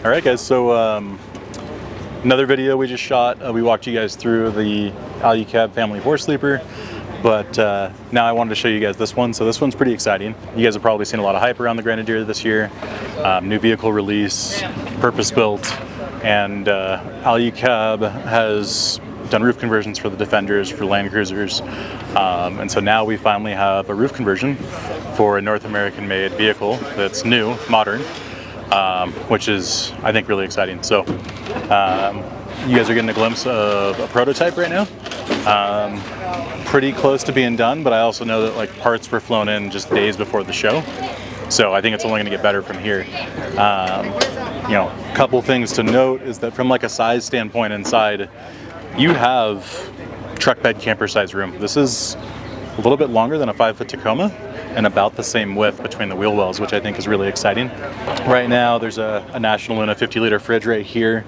All right, guys, so another video we just shot. We walked you guys through the Alu-Cab family 4-sleeper, but now I wanted to show you guys this one. So this one's pretty exciting. You guys have probably seen a lot of hype around the Grenadier this year. New vehicle release, purpose-built, and Alu-Cab has done roof conversions for the Defenders, for Land Cruisers, and so now we finally have a roof conversion for a North American-made vehicle that's new, modern, which is, I think, really exciting. So you guys are getting a glimpse of a prototype right now. Pretty close to being done, but I also know that like parts were flown in just days before the show. So I think it's only going to get better from here. You know, a couple things to note is that from like a size standpoint inside, you have truck bed camper size room. This is a little bit longer than a 5-foot Tacoma and about the same width between the wheel wells, which I think is really exciting. Right now there's a National Luna 50-liter fridge right here.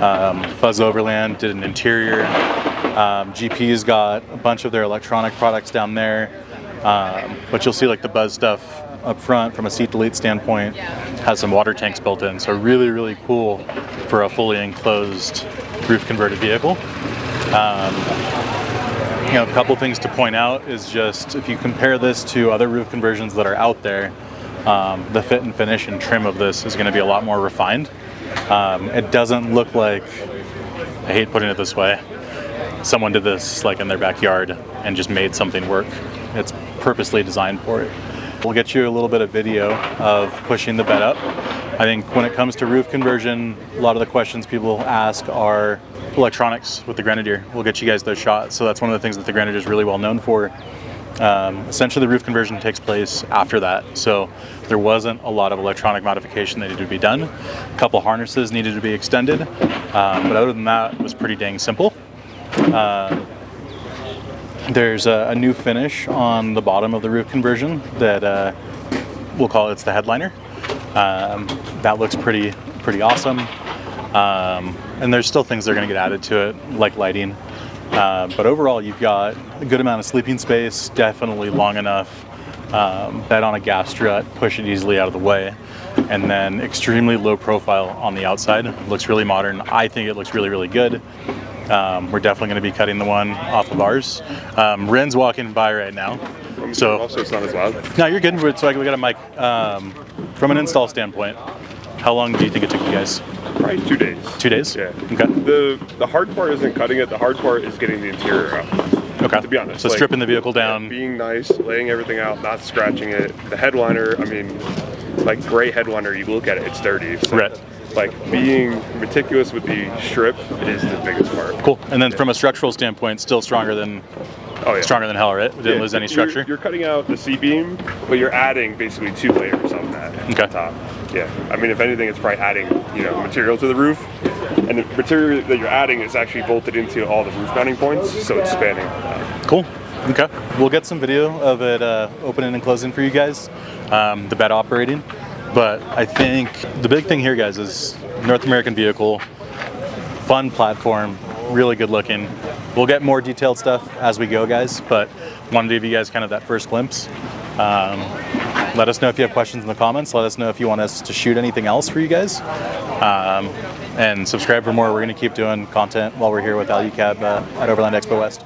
Buzz Overland did an interior. GP's got a bunch of their electronic products down there, but you'll see like the Buzz stuff up front from a seat delete standpoint has some water tanks built in, so really, really cool for a fully enclosed roof converted vehicle. You know, a couple things to point out is just if you compare this to other roof conversions that are out there, the fit and finish and trim of this is going to be a lot more refined. It doesn't look like, I hate putting it this way, someone did this like in their backyard and just made something work. It's purposely designed for it. We'll get you a little bit of video of pushing the bed up. I think when it comes to roof conversion, a lot of the questions people ask are electronics with the Grenadier. We'll get you guys those shots. So that's one of the things that the Grenadier is really well known for. Essentially, the roof conversion takes place after that. So there wasn't a lot of electronic modification that needed to be done. A couple harnesses needed to be extended. But other than that, it was pretty dang simple. There's a new finish on the bottom of the roof conversion that we'll call it's the headliner. That looks pretty awesome. And there's still things that are going to get added to it, like lighting. But overall, you've got a good amount of sleeping space, definitely long enough. Bed on a gas strut, push it easily out of the way. And then extremely low profile on the outside. Looks really modern. I think it looks really, really good. We're definitely going to be cutting the one off the bars. Ren's walking by right now. So also it's not as loud. No, you're good. So we got a mic. From an install standpoint, how long do you think it took you guys? Probably 2 days. 2 days? Yeah. Okay. The hard part isn't cutting it. The hard part is getting the interior out. Okay. To be honest. So stripping the vehicle down. Being nice, laying everything out, not scratching it. The headliner, I mean, like gray headliner, you look at it, it's dirty. So right. Like being meticulous with the strip is the biggest part. Cool. And then from a structural standpoint, still stronger than stronger than hell, right? Didn't lose any structure. You're cutting out the C-beam, but you're adding basically 2 layers on that on top. Yeah. I mean, if anything, it's probably adding material to the roof, and the material that you're adding is actually bolted into all the roof mounting points, so it's spanning. Cool. Okay. We'll get some video of it opening and closing for you guys, the bed operating. But I think the big thing here, guys, is North American vehicle, fun platform, really good looking. We'll get more detailed stuff as we go, guys, but wanted to give you guys kind of that first glimpse. Let us know if you have questions in the comments. Let us know if you want us to shoot anything else for you guys. And subscribe for more. We're going to keep doing content while we're here with Alu-Cab at Overland Expo West.